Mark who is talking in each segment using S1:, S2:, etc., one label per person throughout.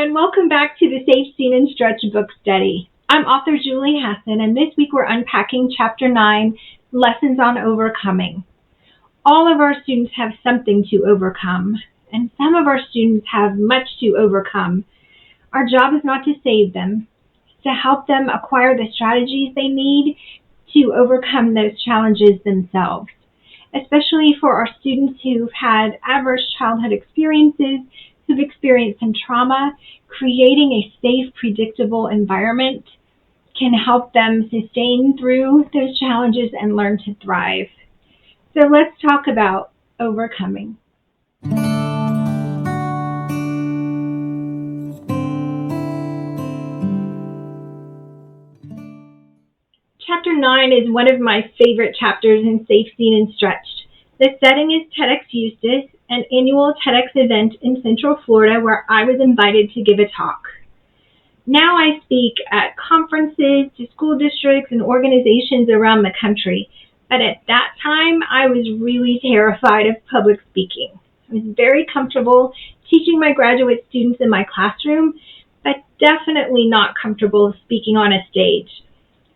S1: and welcome back to the Safe, Seen, and Stretch book study. I'm author Schmidt Hasson, and this week we're unpacking Chapter 9, Lessons on Overcoming. All of our students have something to overcome, and some of our students have much to overcome. Our job is not to save them, it's to help them acquire the strategies they need to overcome those challenges themselves, especially for our students who've had adverse childhood experiences, who've experienced some trauma. Creating a safe, predictable environment can help them sustain through those challenges and learn to thrive. So let's talk about overcoming. Chapter 9 is one of my favorite chapters in Safe, Seen, and Stretched. The setting is TEDx Eustis, an annual TEDx event in Central Florida where I was invited to give a talk. Now I speak at conferences, to school districts, and organizations around the country. But at that time, I was really terrified of public speaking. I was very comfortable teaching my graduate students in my classroom, but definitely not comfortable speaking on a stage.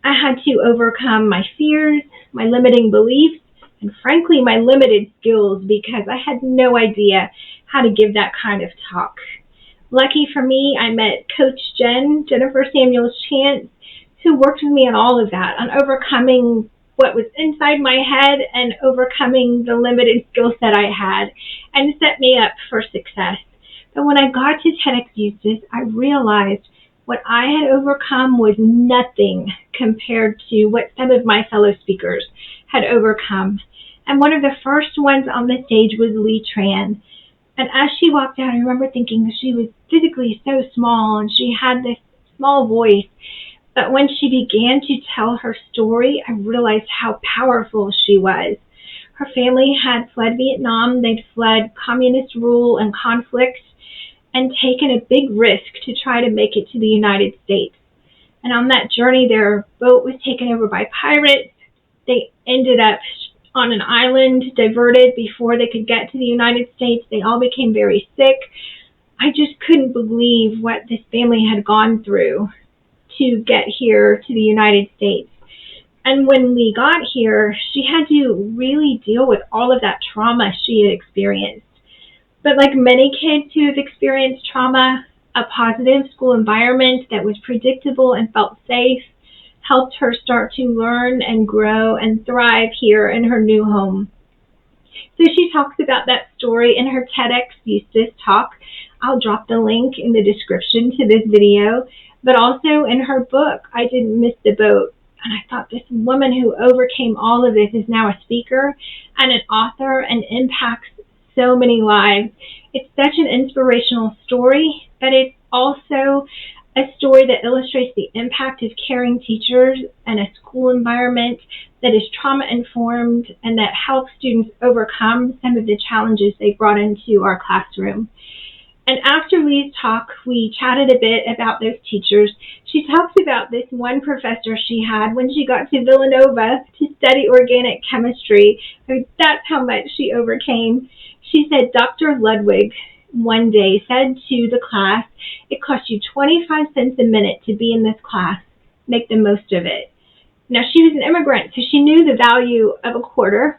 S1: I had to overcome my fears, my limiting beliefs, and frankly, my limited skills because I had no idea how to give that kind of talk. Lucky for me, I met Coach Jennifer Samuels-Chance, who worked with me on all of that, on overcoming what was inside my head and overcoming the limited skill set I had, and set me up for success. But when I got to TEDx Eustis, I realized what I had overcome was nothing compared to what some of my fellow speakers had overcome. And one of the first ones on the stage was Tran. And as she walked out, I remember thinking she was physically so small and she had this small voice. But when she began to tell her story, I realized how powerful she was. Her family had fled Vietnam. They'd fled communist rule and conflict and taken a big risk to try to make it to the United States. And on that journey, their boat was taken over by pirates. They ended up on an island, diverted before they could get to the United States. They all became very sick. I just couldn't believe what this family had gone through to get here to the United States. And when we got here, she had to really deal with all of that trauma she had experienced. But like many kids who have experienced trauma, a positive school environment that was predictable and felt safe helped her start to learn and grow and thrive here in her new home. So she talks about that story in her TEDx Eustis talk. I'll drop the link in the description to this video, but also in her book, I Didn't Miss the Boat. And I thought this woman who overcame all of this is now a speaker and an author and impacts so many lives. It's such an inspirational story, but it's also a story that illustrates the impact of caring teachers and a school environment that is trauma-informed and that helps students overcome some of the challenges they brought into our classroom. And after Lee's talk, we chatted a bit about those teachers. She talks about this one professor she had when she got to Villanova to study organic chemistry. That's how much she overcame. She said Dr. Ludwig one day said to the class, "It costs you 25 cents a minute to be in this class. Make the most of it." Now, she was an immigrant, so she knew the value of a quarter.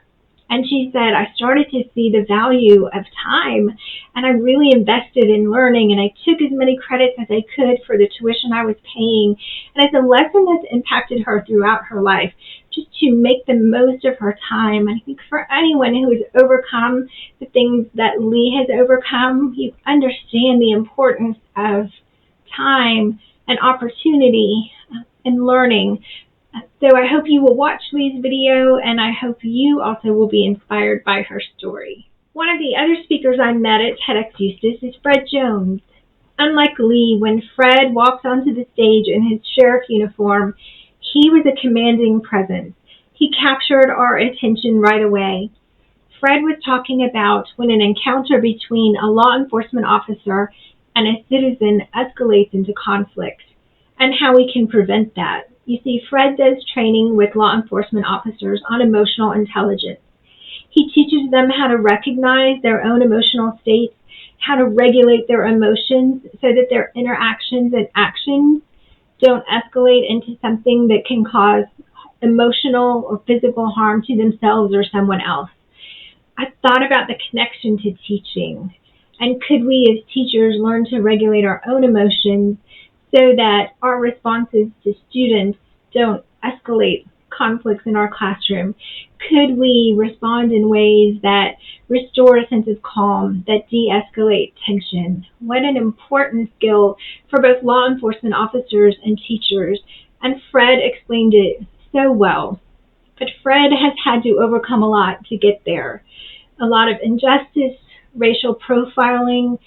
S1: And she said, I started to see the value of time, and I really invested in learning, and I took as many credits as I could for the tuition I was paying. And it's a lesson that's impacted her throughout her life, just to make the most of her time. And I think for anyone who has overcome the things that Lee has overcome, you understand the importance of time and opportunity and learning. So I hope you will watch Lee's video, and I hope you also will be inspired by her story. One of the other speakers I met at TEDx Eustis is Fred Jones. Unlike Lee, when Fred walks onto the stage in his sheriff uniform, he was a commanding presence. He captured our attention right away. Fred was talking about when an encounter between a law enforcement officer and a citizen escalates into conflict, and how we can prevent that. You see, Fred does training with law enforcement officers on emotional intelligence. He teaches them how to recognize their own emotional states, how to regulate their emotions so that their interactions and actions don't escalate into something that can cause emotional or physical harm to themselves or someone else. I thought about the connection to teaching, and could we as teachers learn to regulate our own emotions so that our responses to students don't escalate conflicts in our classroom? Could we respond in ways that restore a sense of calm, that de-escalate tension? What an important skill for both law enforcement officers and teachers, and Fred explained it so well. But Fred has had to overcome a lot to get there. A lot of injustice, racial profiling,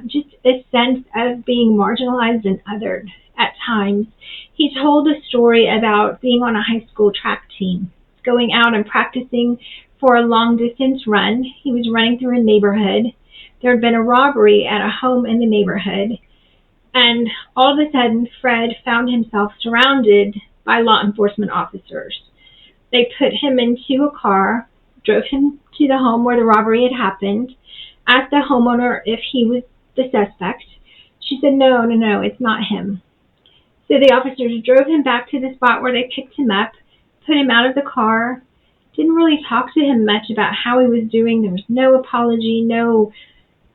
S1: just a sense of being marginalized and othered at times. He told a story about being on a high school track team, going out and practicing for a long-distance run. He was running through a neighborhood. There had been a robbery at a home in the neighborhood, and all of a sudden, Fred found himself surrounded by law enforcement officers. They put him into a car, drove him to the home where the robbery had happened, asked the homeowner if he was the suspect. She said, no, it's not him. So the officers drove him back to the spot where they picked him up, put him out of the car, didn't really talk to him much about how he was doing. There was no apology, no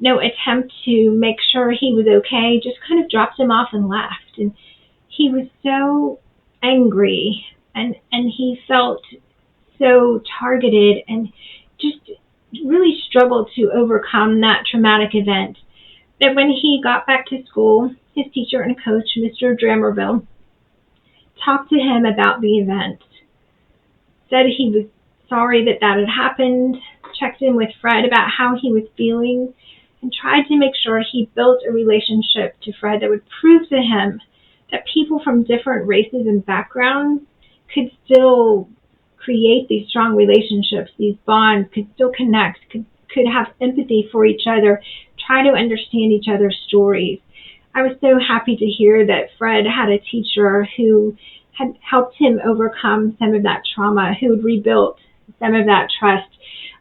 S1: attempt to make sure he was okay, just kind of dropped him off and left. And he was so angry, and he felt so targeted and just really struggled to overcome that traumatic event. That when he got back to school, his teacher and coach, Mr. Dramerville, talked to him about the event, said he was sorry that had happened, checked in with Fred about how he was feeling, and tried to make sure he built a relationship to Fred that would prove to him that people from different races and backgrounds could still create these strong relationships, these bonds, could still connect, could have empathy for each other, try to understand each other's stories. I was so happy to hear that Fred had a teacher who had helped him overcome some of that trauma, who had rebuilt some of that trust.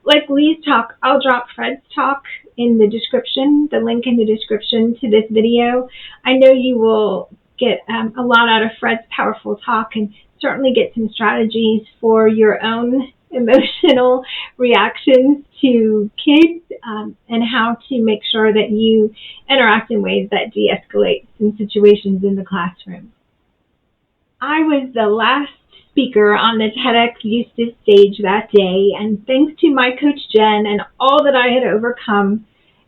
S1: Like Lee's talk, I'll drop Fred's talk in the description, the link in the description to this video. I know you will get a lot out of Fred's powerful talk and certainly get some strategies for your own emotional reactions to kids and how to make sure that you interact in ways that de-escalate some situations in the classroom. I was the last speaker on the TEDx Eustis stage that day, and thanks to my coach Jen and all that I had overcome,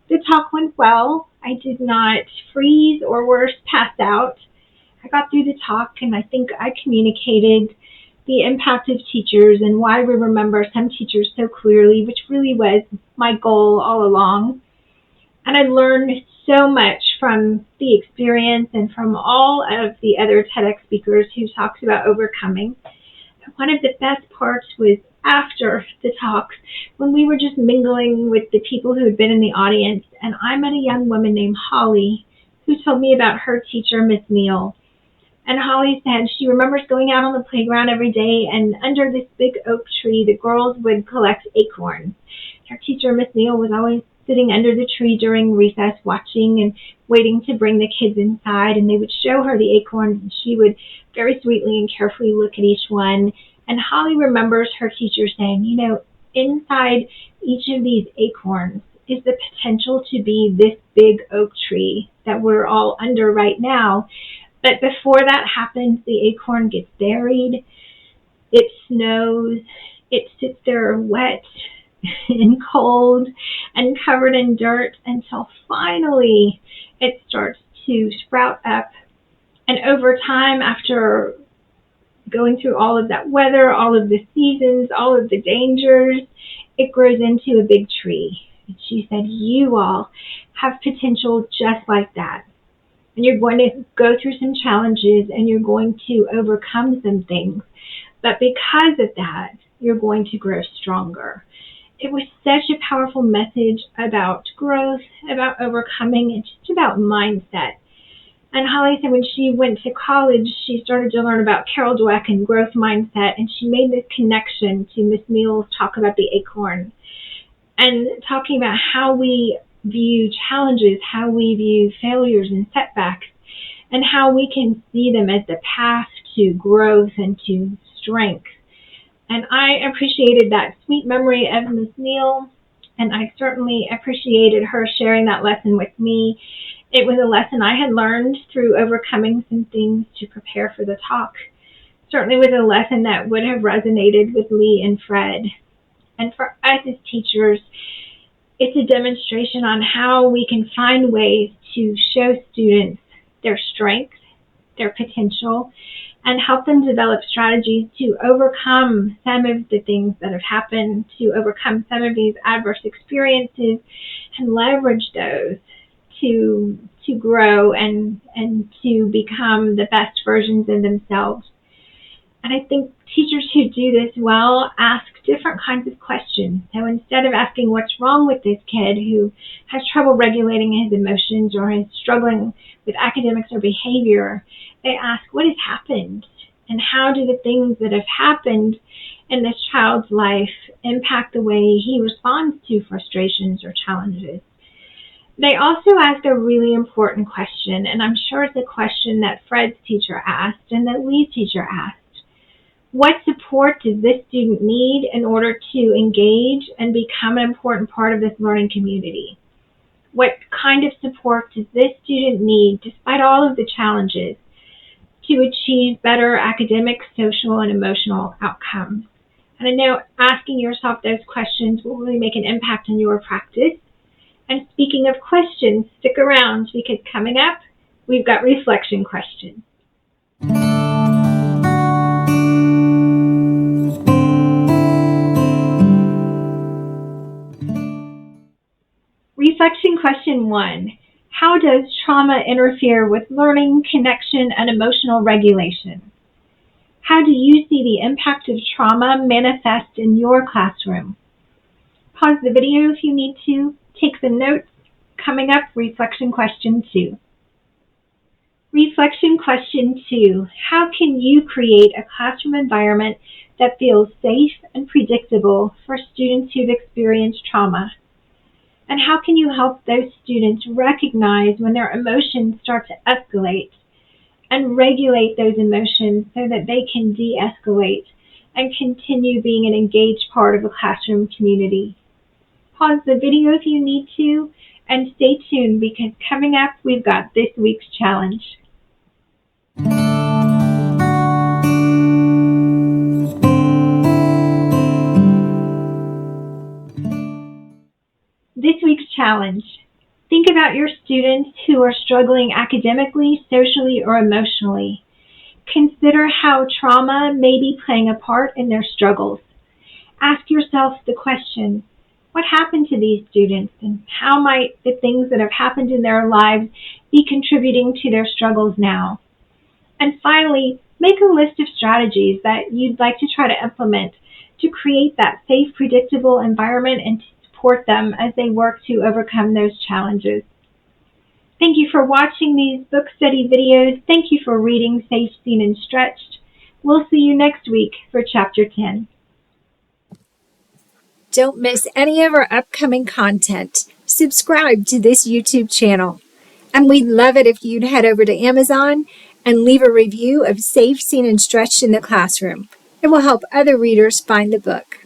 S1: the talk went well. I did not freeze or worse, pass out. I got through the talk, and I think I communicated the impact of teachers and why we remember some teachers so clearly, which really was my goal all along. And I learned so much from the experience and from all of the other TEDx speakers who talked about overcoming. One of the best parts was after the talk, when we were just mingling with the people who had been in the audience, and I met a young woman named Holly who told me about her teacher, Miss Neal. And Holly said she remembers going out on the playground every day, and under this big oak tree, the girls would collect acorns. Her teacher, Miss Neal, was always sitting under the tree during recess, watching and waiting to bring the kids inside, and they would show her the acorns, and she would very sweetly and carefully look at each one. And Holly remembers her teacher saying, you know, inside each of these acorns is the potential to be this big oak tree that we're all under right now. But before that happens, the acorn gets buried, it snows, it sits there wet and cold and covered in dirt until finally it starts to sprout up. And over time, after going through all of that weather, all of the seasons, all of the dangers, it grows into a big tree. And she said, you all have potential just like that. And you're going to go through some challenges and you're going to overcome some things. But because of that, you're going to grow stronger. It was such a powerful message about growth, about overcoming, and just about mindset. And Holly said when she went to college, she started to learn about Carol Dweck and growth mindset, and she made this connection to Miss Neal's talk about the acorn and talking about how we view challenges, how we view failures and setbacks, and how we can see them as the path to growth and to strength. And I appreciated that sweet memory of Miss Neal, and I certainly appreciated her sharing that lesson with me. It was a lesson I had learned through overcoming some things to prepare for the talk. Certainly was a lesson that would have resonated with Lee and Fred. And for us as teachers, it's a demonstration on how we can find ways to show students their strengths, their potential, and help them develop strategies to overcome some of the things that have happened, to overcome some of these adverse experiences, and leverage those to grow and to become the best versions of themselves. And I think teachers who do this well ask different kinds of questions. So instead of asking what's wrong with this kid who has trouble regulating his emotions or is struggling with academics or behavior, they ask what has happened and how do the things that have happened in this child's life impact the way he responds to frustrations or challenges. They also ask a really important question, and I'm sure it's a question that Fred's teacher asked and that Lee's teacher asked. What support does this student need in order to engage and become an important part of this learning community? What kind of support does this student need, despite all of the challenges, to achieve better academic, social, and emotional outcomes? And I know asking yourself those questions will really make an impact on your practice. And speaking of questions, stick around because coming up, we've got reflection questions. Reflection question 1. How does trauma interfere with learning, connection, and emotional regulation? How do you see the impact of trauma manifest in your classroom? Pause the video if you need to. Take some notes. Coming up, reflection question 2. Reflection question 2. How can you create a classroom environment that feels safe and predictable for students who've experienced trauma? And how can you help those students recognize when their emotions start to escalate and regulate those emotions so that they can de-escalate and continue being an engaged part of a classroom community? Pause the video if you need to, and stay tuned because coming up, we've got this week's challenge. This week's challenge. Think about your students who are struggling academically, socially, or emotionally. Consider how trauma may be playing a part in their struggles. Ask yourself the question, what happened to these students and how might the things that have happened in their lives be contributing to their struggles now? And finally, make a list of strategies that you'd like to try to implement to create that safe, predictable environment and to support them as they work to overcome those challenges. Thank you for watching these book study videos. Thank you for reading Safe, Seen, and Stretched. We'll see you next week for Chapter 10.
S2: Don't miss any of our upcoming content. Subscribe to this YouTube channel. And we'd love it if you'd head over to Amazon and leave a review of Safe, Seen, and Stretched in the Classroom. It will help other readers find the book.